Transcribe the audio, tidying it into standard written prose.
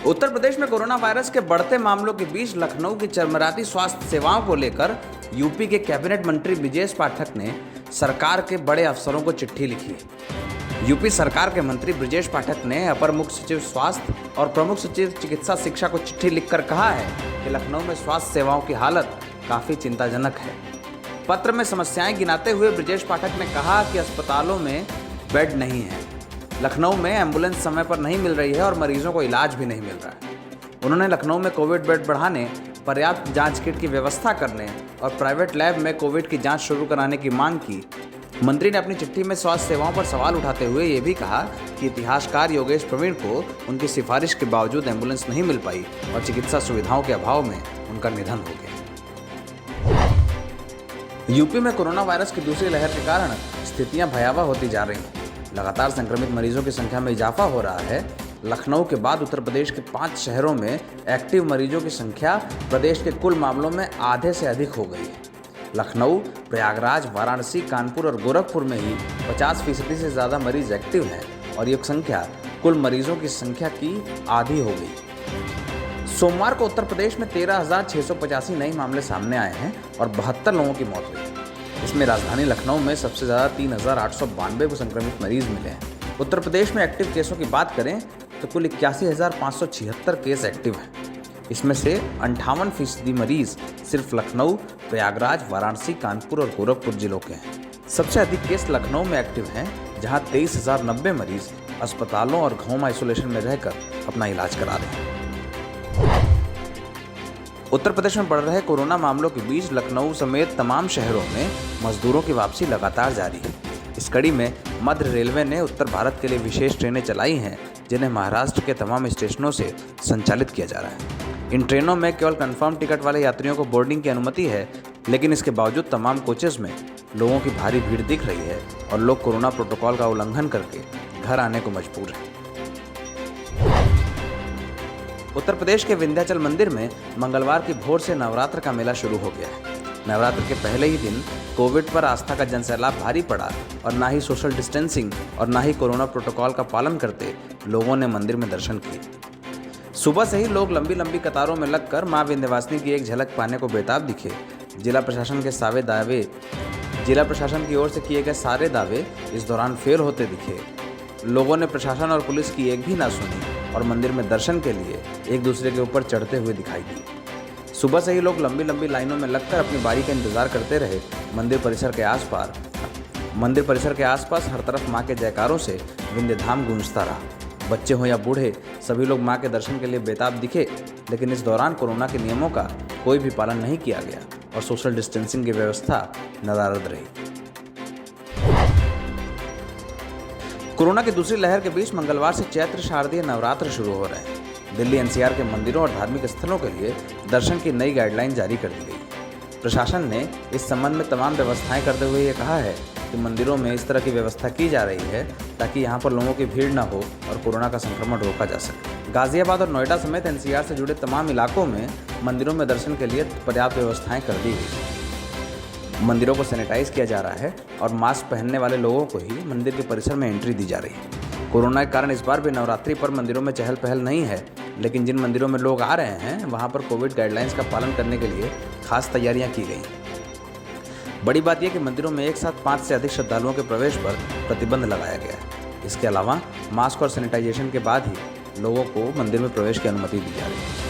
उत्तर प्रदेश में corona virus के बढ़ते मामलों के बीच लखनऊ की चरमराती स्वास्थ्य सेवाओं को लेकर यूपी के कैबिनेट मंत्री ब्रजेश पाठक ने सरकार के बड़े अफसरों को चिट्ठी लिखी है। यूपी सरकार के मंत्री ब्रजेश पाठक ने अपर मुख्य सचिव स्वास्थ्य और प्रमुख सचिव चिकित्सा शिक्षा को चिट्ठी लिखकर कहा है कि लखनऊ में स्वास्थ्य सेवाओं की हालत काफी चिंताजनक है। पत्र में समस्याएं गिनाते हुए ब्रजेश पाठक ने कहा कि अस्पतालों में बेड नहीं है, लखनऊ में एम्बुलेंस समय पर नहीं मिल रही है और मरीजों को इलाज भी नहीं मिल रहा है। उन्होंने लखनऊ में कोविड बेड बढ़ाने, पर्याप्त जांच किट की व्यवस्था करने और प्राइवेट लैब में कोविड की जांच शुरू कराने की मांग की। मंत्री ने अपनी चिट्ठी में स्वास्थ्य सेवाओं पर सवाल उठाते हुए ये भी कहा कि इतिहासकार योगेश प्रवीण को उनकी सिफारिश के बावजूद एम्बुलेंस नहीं मिल पाई और चिकित्सा सुविधाओं के अभाव में उनका निधन हो गया। यूपी में कोरोना वायरस की दूसरी लहर के कारण स्थितियां भयावह होती जा रही हैं। लगातार संक्रमित मरीजों की संख्या में इजाफा हो रहा है। लखनऊ के बाद उत्तर प्रदेश के 5 शहरों में एक्टिव मरीजों की संख्या प्रदेश के कुल मामलों में आधे से अधिक हो गई है। लखनऊ, प्रयागराज, वाराणसी, कानपुर और गोरखपुर में ही 50% से ज़्यादा मरीज एक्टिव हैं और ये संख्या कुल मरीजों की संख्या की आधी हो गई। सोमवार को उत्तर प्रदेश में 13,685 नए मामले सामने आए हैं और 72 लोगों की मौत हुई। इसमें राजधानी लखनऊ में सबसे ज़्यादा 3,892 संक्रमित मरीज मिले हैं। उत्तर प्रदेश में एक्टिव केसों की बात करें तो कुल 81,576 केस एक्टिव हैं। इसमें से 58% मरीज सिर्फ लखनऊ, प्रयागराज, वाराणसी, कानपुर और गोरखपुर जिलों के हैं। सबसे अधिक केस लखनऊ में एक्टिव हैं, जहां 23,090 मरीज अस्पतालों और होम आइसोलेशन में रहकर अपना इलाज करा रहे हैं। उत्तर प्रदेश में बढ़ रहे कोरोना मामलों के बीच लखनऊ समेत तमाम शहरों में मजदूरों की वापसी लगातार जारी है। इस कड़ी में मध्य रेलवे ने उत्तर भारत के लिए विशेष ट्रेनें चलाई हैं, जिन्हें महाराष्ट्र के तमाम स्टेशनों से संचालित किया जा रहा है। इन ट्रेनों में केवल कंफर्म टिकट वाले यात्रियों को बोर्डिंग की अनुमति है, लेकिन इसके बावजूद तमाम कोचेज में लोगों की भारी भीड़ दिख रही है और लोग कोरोना प्रोटोकॉल का उल्लंघन करके घर आने को मजबूर हैं। उत्तर प्रदेश के विंध्याचल मंदिर में मंगलवार की भोर से नवरात्र का मेला शुरू हो गया है। नवरात्र के पहले ही दिन कोविड पर आस्था का जनसैलाब भारी पड़ा और ना ही सोशल डिस्टेंसिंग और ना ही कोरोना प्रोटोकॉल का पालन करते लोगों ने मंदिर में दर्शन किए। सुबह से ही लोग लंबी लंबी कतारों में लगकर मां विंध्यवासिनी की एक झलक पाने को बेताब दिखे। जिला प्रशासन की ओर से किए गए सारे दावे इस दौरान फेल होते दिखे। लोगों ने प्रशासन और पुलिस की एक भी ना सुनी और मंदिर में दर्शन के लिए एक दूसरे के ऊपर चढ़ते हुए दिखाई दिए। सुबह से ही लोग लंबी लंबी लाइनों में लगकर अपनी बारी का इंतजार करते रहे। मंदिर परिसर के आसपास हर तरफ मां के जयकारों से विंध्य धाम गूंजता रहा। बच्चे हो या बूढ़े, सभी लोग मां के दर्शन के लिए बेताब दिखे, लेकिन इस दौरान कोरोना के नियमों का कोई भी पालन नहीं किया गया और सोशल डिस्टेंसिंग की व्यवस्था नदारद रही। कोरोना की दूसरी लहर के बीच मंगलवार से चैत्र शारदीय नवरात्र शुरू हो रहे हैं। दिल्ली एनसीआर के मंदिरों और धार्मिक स्थलों के लिए दर्शन की नई गाइडलाइन जारी कर दी गई। प्रशासन ने इस संबंध में तमाम व्यवस्थाएं करते हुए ये कहा है कि मंदिरों में इस तरह की व्यवस्था की जा रही है ताकि यहां पर लोगों की भीड़ न हो और कोरोना का संक्रमण रोका जा सके। गाजियाबाद और नोएडा समेत एनसीआर से जुड़े तमाम इलाकों में मंदिरों में दर्शन के लिए पर्याप्त व्यवस्थाएं कर दी गई। मंदिरों को सैनिटाइज किया जा रहा है और मास्क पहनने वाले लोगों को ही मंदिर के परिसर में एंट्री दी जा रही है। कोरोना के कारण इस बार भी नवरात्रि पर मंदिरों में चहल पहल नहीं है, लेकिन जिन मंदिरों में लोग आ रहे हैं वहां पर कोविड गाइडलाइंस का पालन करने के लिए खास तैयारियां की गई। बड़ी बात यह कि मंदिरों में एक साथ 5 से अधिक श्रद्धालुओं के प्रवेश पर प्रतिबंध लगाया गया है। इसके अलावा मास्क और सैनिटाइजेशन के बाद ही लोगों को मंदिर में प्रवेश की अनुमति दी जा रही है।